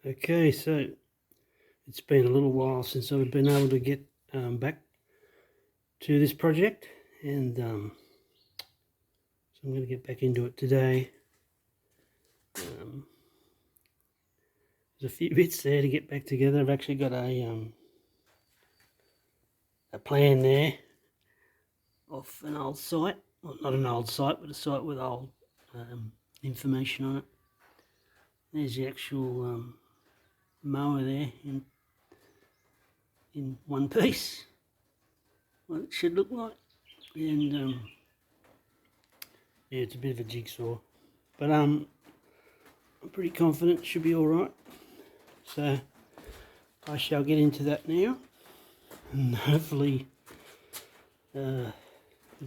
Okay, so it's been a little while since I've been able to get back to this project, and so I'm going to get back into it today. There's a few bits there to get back together. I've actually got a plan there off an old site, well, not an old site, but a site with old information on it. There's the actual mower there in one piece, what it should look like, and yeah, it's a bit of a jigsaw, but I'm pretty confident it should be all right. So I shall get into that now, and hopefully it'll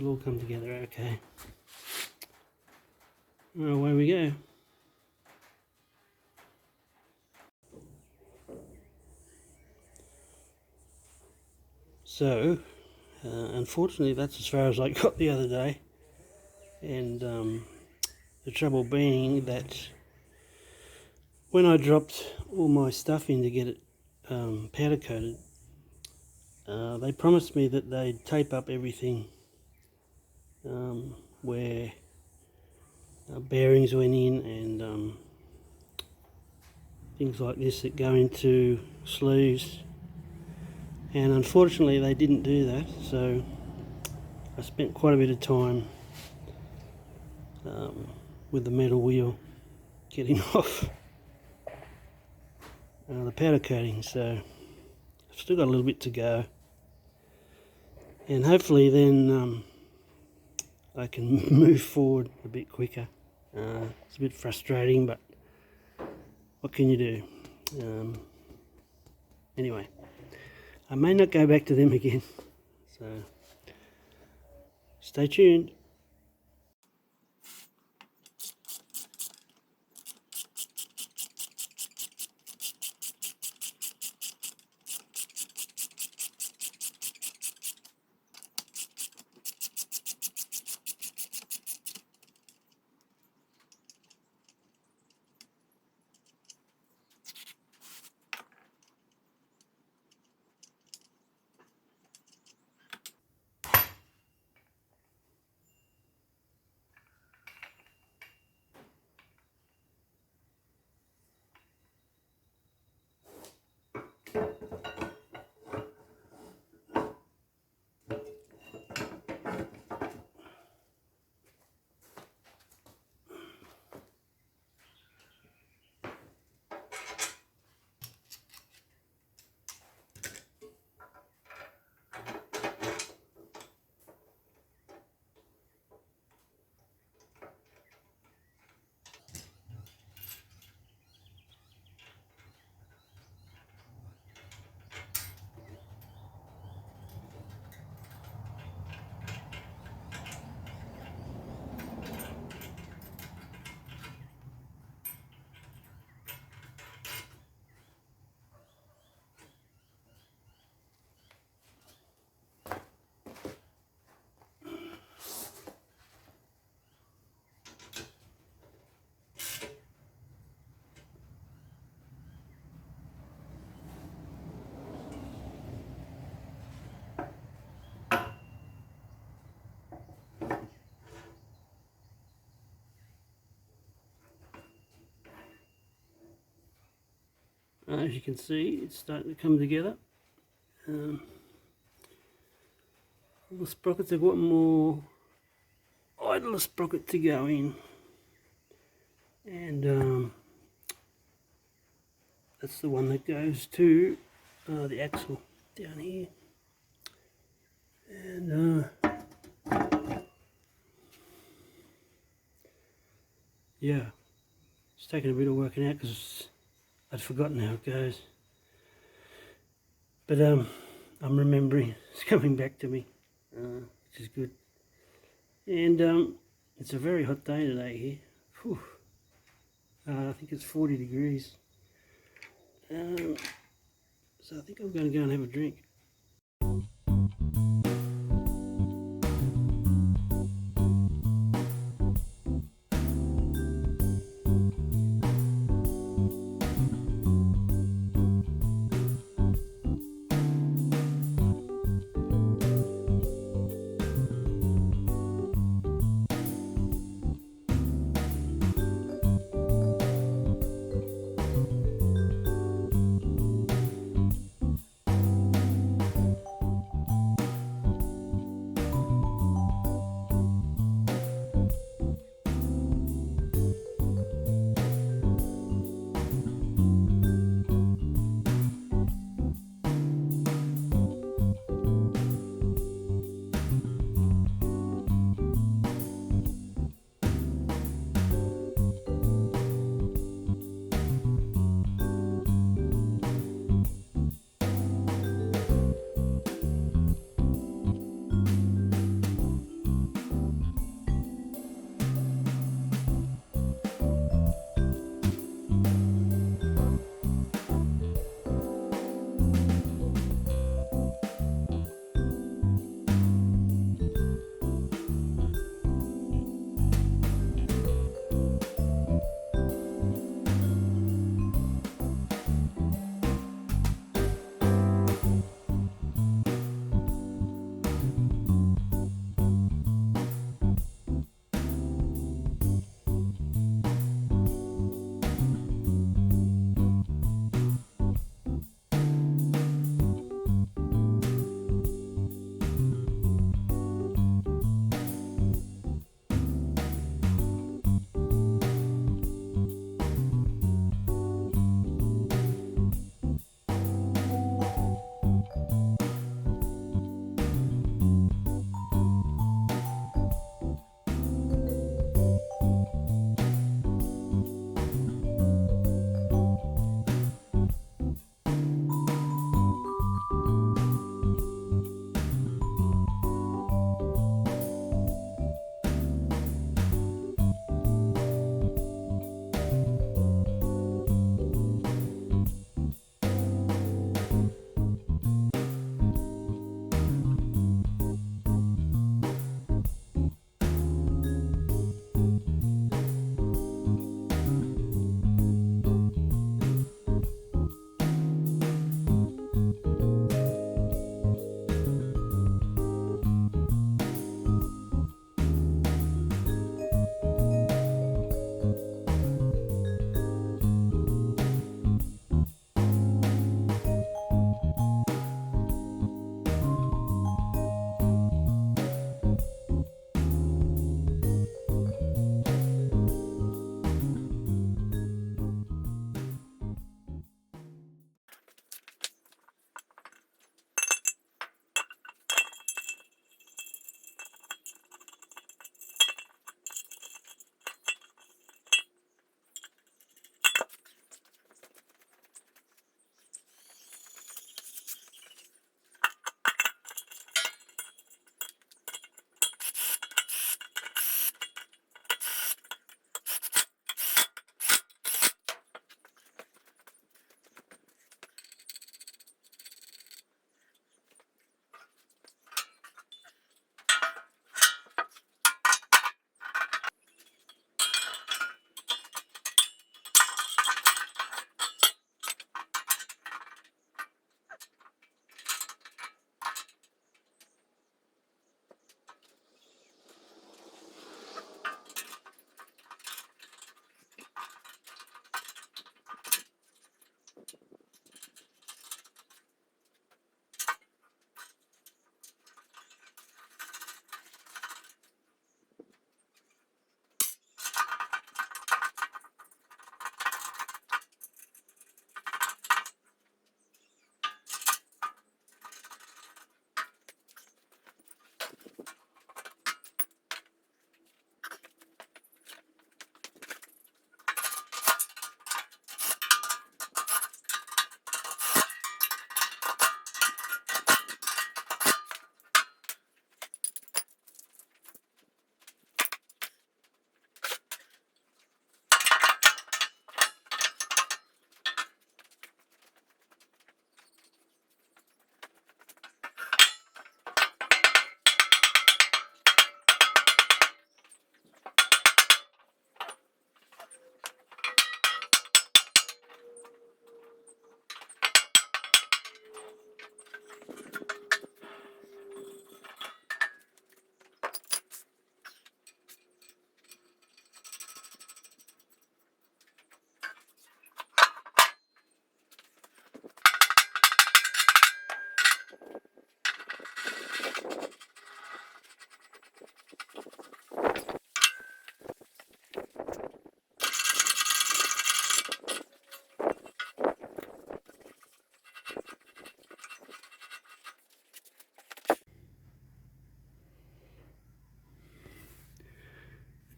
all come together okay. Well, away we go. So unfortunately that's as far as I got the other day, and the trouble being that when I dropped all my stuff in to get it powder coated, they promised me that they'd tape up everything where bearings went in and things like this that go into sleeves, and unfortunately they didn't do that, so I spent quite a bit of time with the metal wheel getting off the powder coating. So I've still got a little bit to go, and hopefully then I can move forward a bit quicker. It's a bit frustrating, but what can you do? Anyway, I may not go back to them again, so stay tuned. As you can see, it's starting to come together. All the sprockets have got more idler sprocket to go in, and that's the one that goes to the axle down here, and yeah, it's taken a bit of working out because I'd forgotten how it goes, but I'm remembering. It's coming back to me, which is good. And it's a very hot day today here. Whew. I think it's 40 degrees. So I think I'm going to go and have a drink.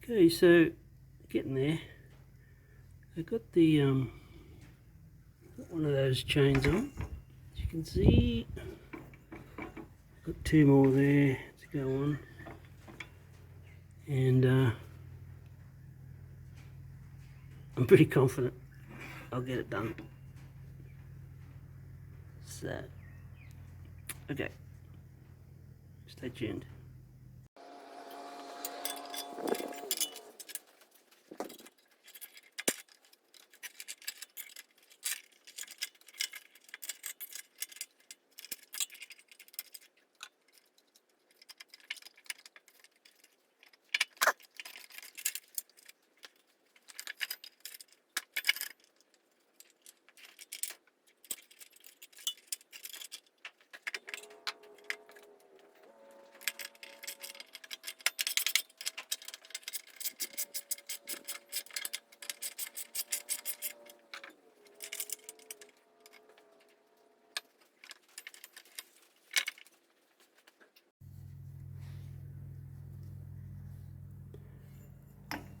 Okay, so getting there. I got the got one of those chains on. As you can see, got two more there to go on, and I'm pretty confident I'll get it done. So, okay, stay tuned.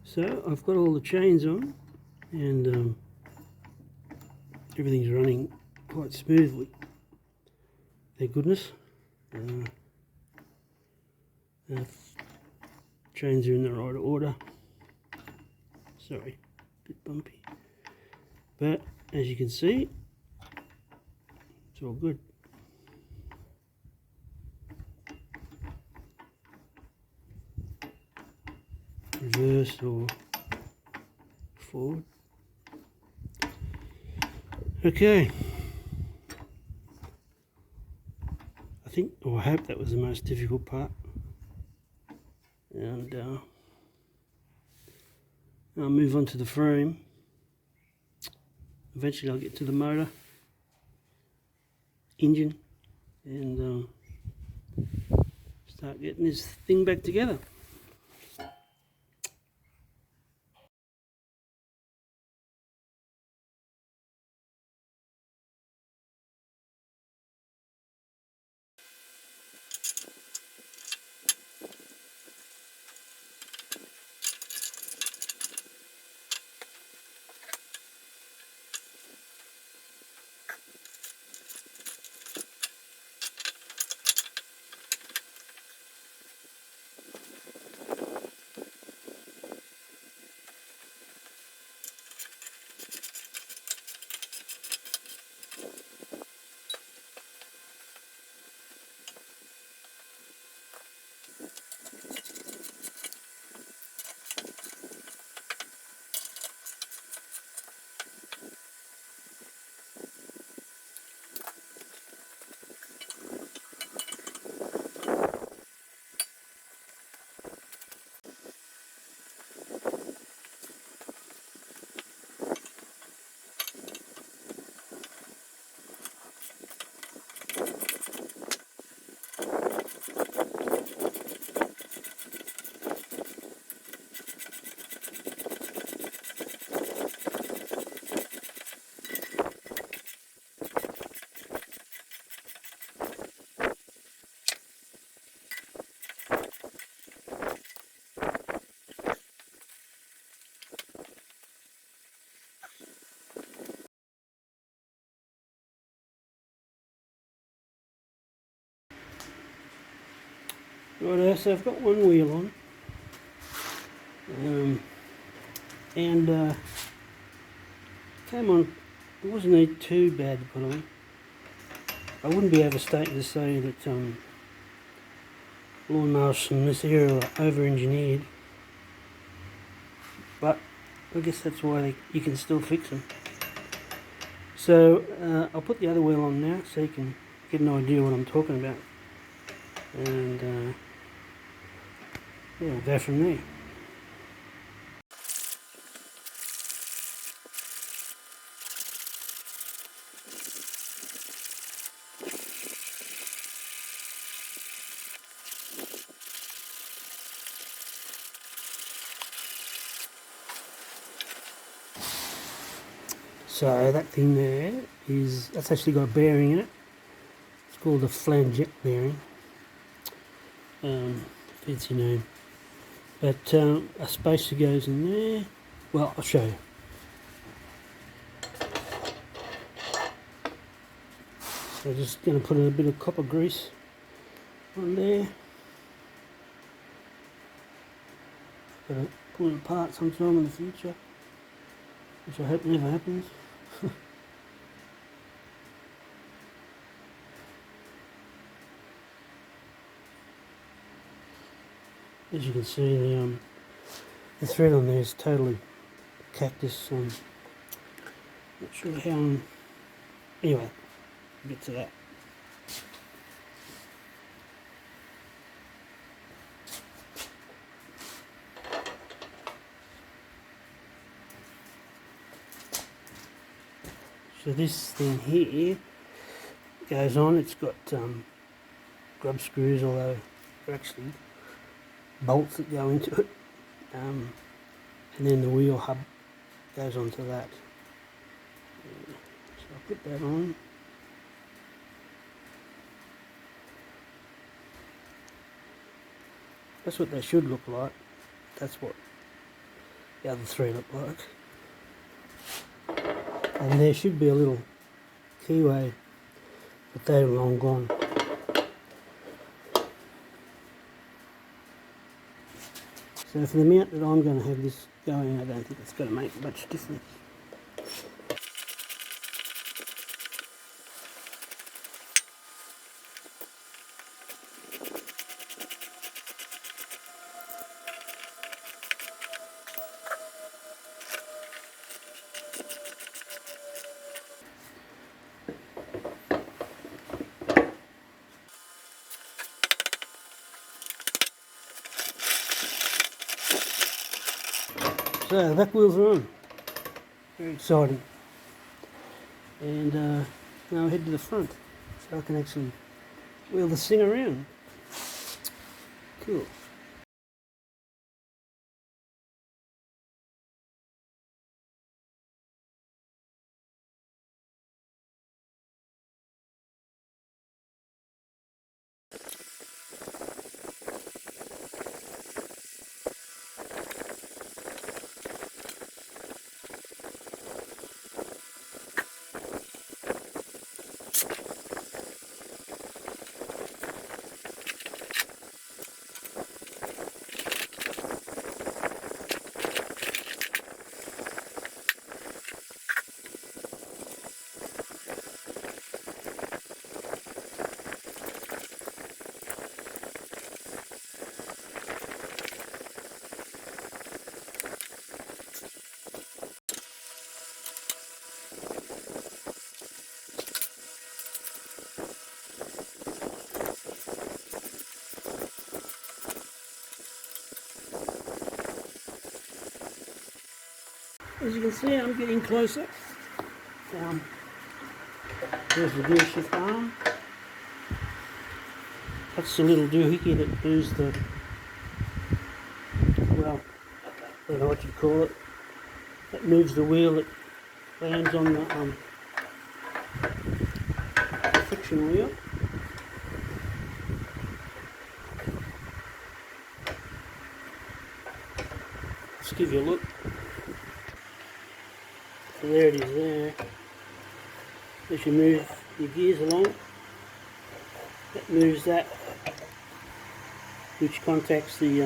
So I've got all the chains on, and everything's running quite smoothly. Thank goodness. Chains are in the right order. Sorry, a bit bumpy. But as you can see, it's all good. Reverse or forward. Okay. I think, or I hope that was the most difficult part. And I'll move on to the frame. Eventually I'll get to the motor, engine, and start getting this thing back together. Right, so I've got one wheel on, and came on. It wasn't too bad to put on. I wouldn't be overstating to say that lawnmowers from this era are over-engineered, but I guess that's why you can still fix them. So I'll put the other wheel on now so you can get an idea what I'm talking about, and yeah, we'll go from there. So that thing there that's actually got a bearing in it. It's called a flangette bearing. Fancy name. But a spacer goes in there. Well, I'll show you. So just going to put a bit of copper grease on there. Got to pull it apart sometime in the future, which I hope never happens. As you can see, the thread on there is totally cactus. Not sure how. Anyway, we'll get to that. So this thing here goes on. It's got grub screws, although they're actually bolts that go into it, and then the wheel hub goes onto that. So I'll put that on. That's what they should look like. That's what the other three look like. And there should be a little keyway, but they're long gone. So for the amount that I'm going to have this going, I don't think it's going to make much difference. So the back wheels are on. Very exciting. And now I'll head to the front so I can actually wheel this thing around. Cool. As you can see, I'm getting closer. There's the gear shift arm. That's the little doohickey that moves the, well, I don't know what you call it. That moves the wheel that lands on the friction wheel. Let's give you a look. So there it is there. As you move your gears along, that moves that, which contacts the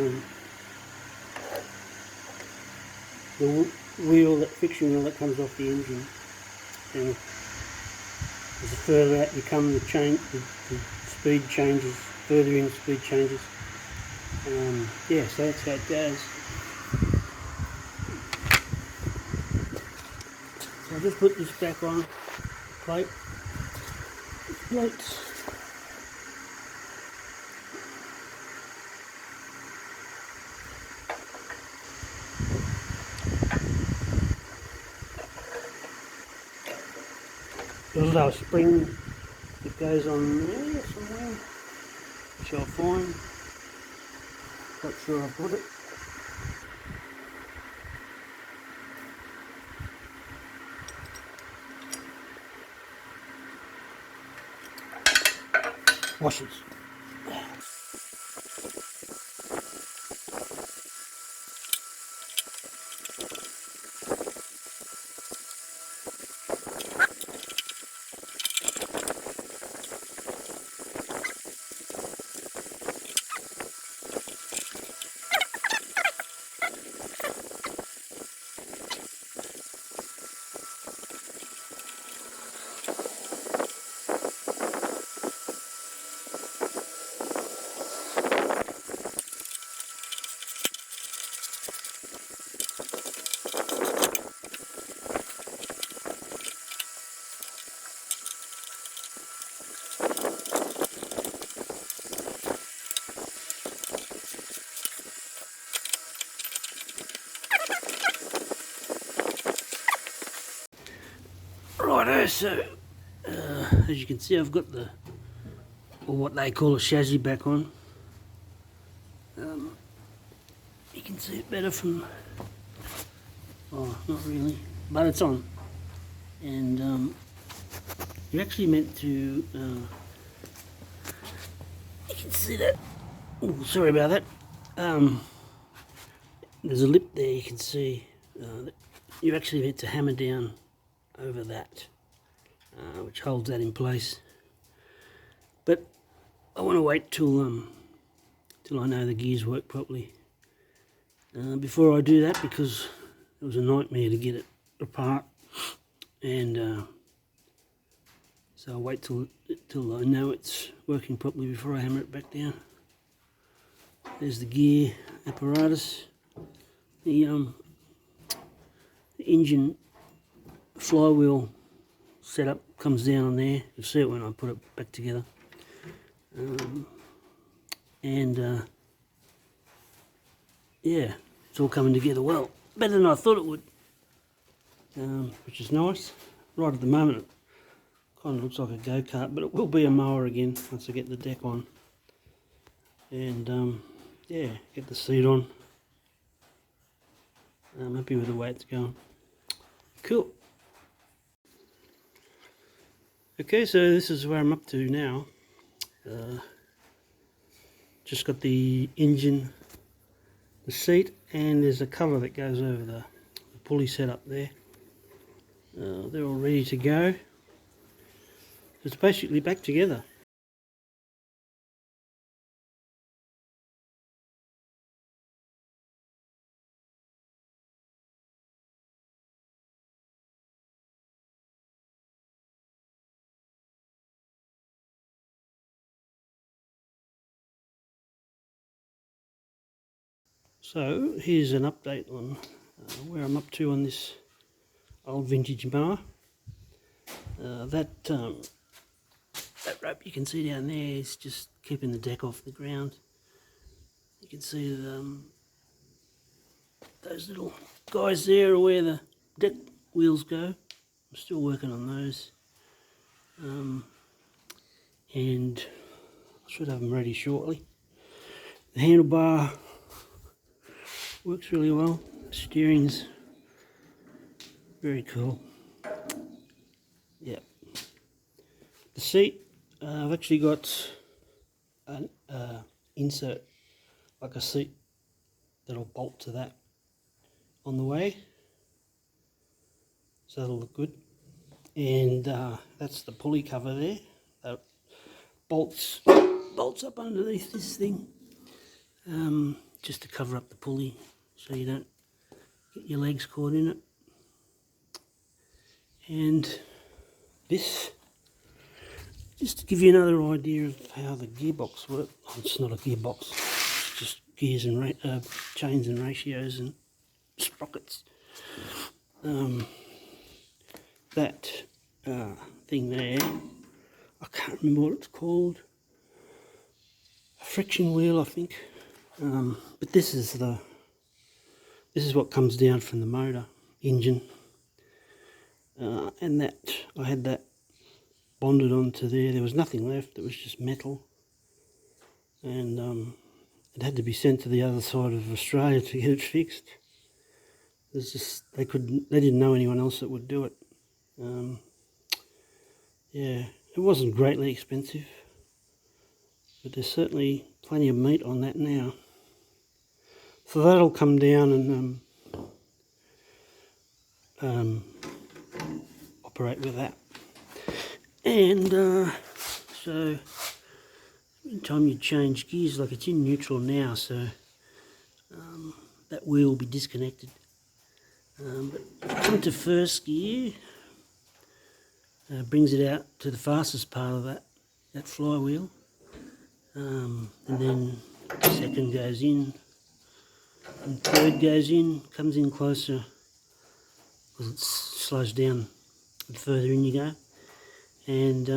wheel, that friction wheel that comes off the engine. And as the further out you come, the speed changes, further in speed changes. Yeah, so that's how it goes. So I'll just put this back on plate. Plates. There's a little spring that goes on there somewhere, which I'll find. Not sure I've got it. Washers. Righto, so as you can see, I've got the, or what they call a chassis back on. You can see it better from, oh, not really, but it's on. And you're actually meant to, you can see that, oh, sorry about that. There's a lip there, you can see, you're actually meant to hammer down over that, which holds that in place. But I want to wait till I know the gears work properly before I do that, because it was a nightmare to get it apart, and so I'll wait till I know it's working properly before I hammer it back down. There's the gear apparatus. The engine flywheel setup comes down on there. You'll see it when I put it back together. Yeah, it's all coming together well. Better than I thought it would, which is nice. Right at the moment it kind of looks like a go-kart, but it will be a mower again once I get the deck on. And yeah, get the seat on. I'm happy with the way it's going. Cool. Okay, so this is where I'm up to now. Just got the engine, the seat, and there's a cover that goes over the pulley set up there. They're all ready to go. It's basically back together. So here's an update on where I'm up to on this old vintage mower. That rope you can see down there is just keeping the deck off the ground. You can see those little guys there are where the deck wheels go. I'm still working on those, and I should have them ready shortly. The handlebar works really well. Steering's very cool. Yeah. The seat, I've actually got an insert, like a seat that'll bolt to that on the way, so that'll look good. And that's the pulley cover there that bolts up underneath this thing, just to cover up the pulley so you don't get your legs caught in it. And this, just to give you another idea of how the gearbox works. Oh, it's not a gearbox, it's just gears and chains and ratios and sprockets. That thing there, I can't remember what it's called. A friction wheel, I think. But this is what comes down from the motor engine, and that I had that bonded onto there. There was nothing left, it was just metal, and it had to be sent to the other side of Australia to get it fixed. There's just, they didn't know anyone else that would do it. Yeah, it wasn't greatly expensive, but there's certainly plenty of meat on that now. So that'll come down and operate with that. And so in time you change gears, like it's in neutral now, so that wheel will be disconnected. But come to first gear, brings it out to the fastest part of that flywheel, and then second goes in, and third goes in, comes in closer because it slows down the further in you go, and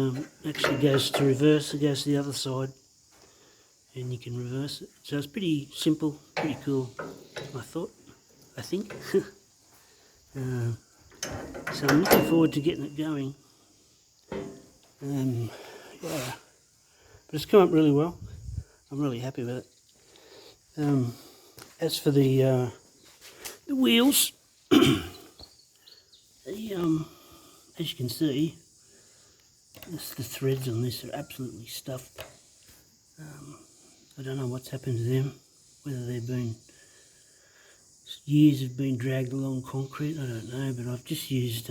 actually goes to reverse. It goes to the other side and you can reverse it. So it's pretty simple, pretty cool, I think. So I'm looking forward to getting it going. Yeah, but it's come up really well. I'm really happy with it. As for the wheels, as you can see, the threads on this are absolutely stuffed. I don't know what's happened to them, whether they've been years have been dragged along concrete, I don't know, but I've just used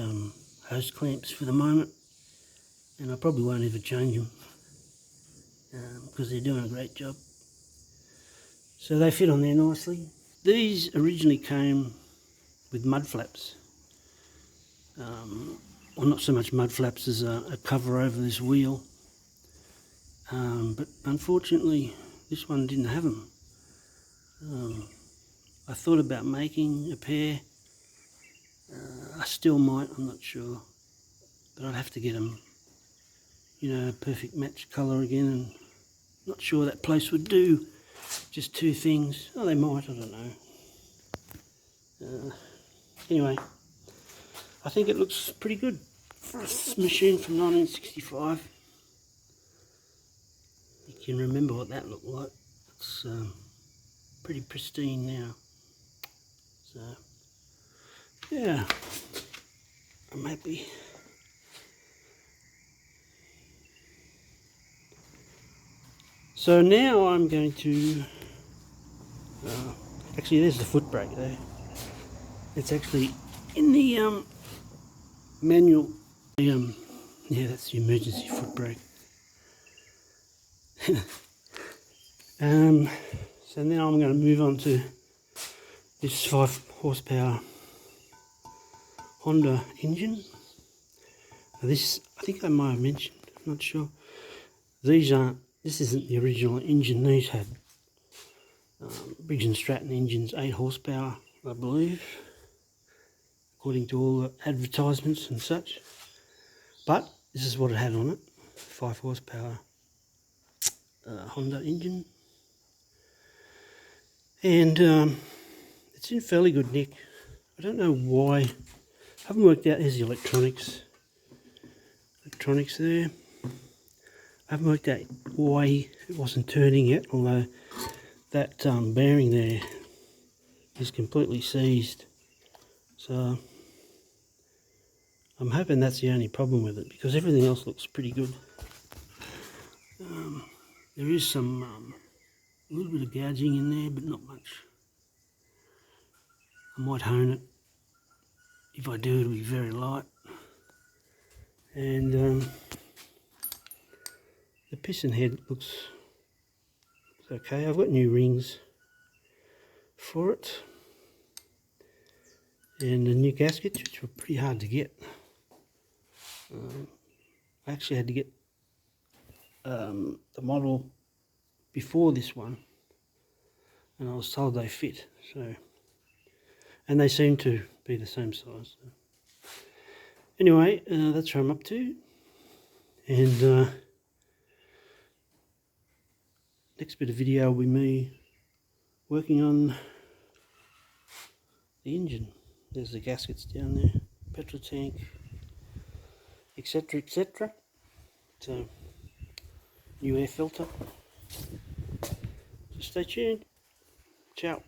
hose clamps for the moment, and I probably won't ever change them because they're doing a great job. So they fit on there nicely. These originally came with mud flaps. Well, not so much mud flaps as a cover over this wheel, but unfortunately this one didn't have them. I thought about making a pair. I still might, I'm not sure, but I'd have to get them, a perfect match colour again, and not sure that place would do just two things. Oh, they might, I don't know. Anyway, I think it looks pretty good for a machine from 1965. You can remember what that looked like. It's pretty pristine now. So, yeah, I'm happy. So now I'm going to, actually there's the foot brake there. It's actually in the manual. Yeah, that's the emergency foot brake. So now I'm going to move on to this 5 horsepower Honda engine. Now this, I think I might have mentioned, I'm not sure. This isn't the original engine. These had Briggs and Stratton engines, 8 horsepower, I believe, according to all the advertisements and such. But this is what it had on it, 5 horsepower Honda engine. And it's in fairly good nick. I don't know why. I haven't worked out. Here's the electronics there. I haven't worked out why it wasn't turning yet, although that bearing there is completely seized. So I'm hoping that's the only problem with it, because everything else looks pretty good. There is some a little bit of gouging in there, but not much. I might hone it. If I do, it'll be very light. And the piston head looks okay. I've got new rings for it, and the new gaskets, which were pretty hard to get. I actually had to get the model before this one, and I was told they fit. So, and they seem to be the same size. So. Anyway, that's where I'm up to, and next bit of video will be me working on the engine. There's the gaskets down there, petrol tank, etc, etc. So, new air filter. So stay tuned. Ciao.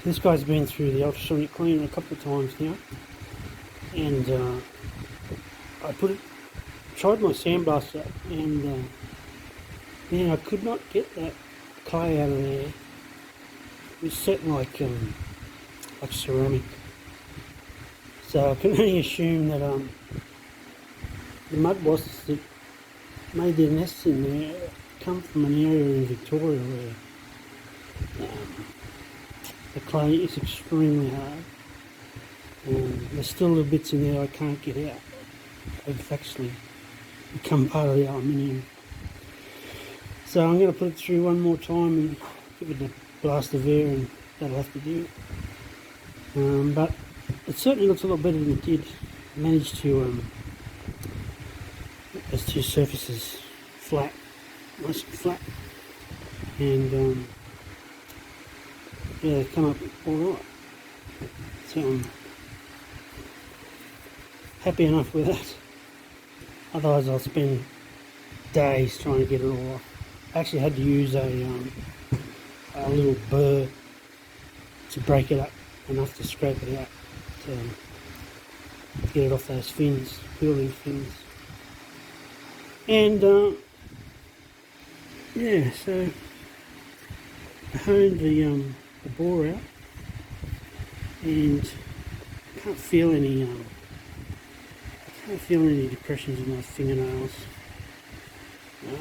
this guy's been through the ultrasonic cleaner a couple of times now, and I tried my sandblaster, and man, I could not get that clay out of there. It was set like ceramic, so I can only assume that the mud wasps that made their nests in there come from an area in Victoria where the clay is extremely hard. There's still little bits in there I can't get out. They've actually become part of the aluminium. So I'm going to put it through one more time and give it a blast of air, and that'll have to do it. But it certainly looks a lot better than it did. I managed to those two surfaces flat, nice and flat, and yeah, they've come up alright. So I'm happy enough with that. Otherwise I'll spend days trying to get it all off. I actually had to use a little burr to break it up enough to scrape it out to get it off those fins, building fins. And yeah, so I honed the bore out, and I can't feel any depressions in my fingernails.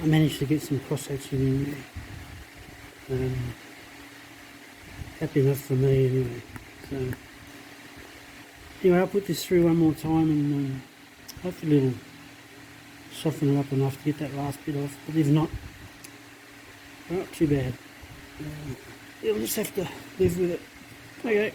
I managed to get some cross hatching in there. Happy enough for me anyway. So anyway, I'll put this through one more time, and hopefully it'll soften it up enough to get that last bit off. But if not too bad. You'll just have to live with it. Okay.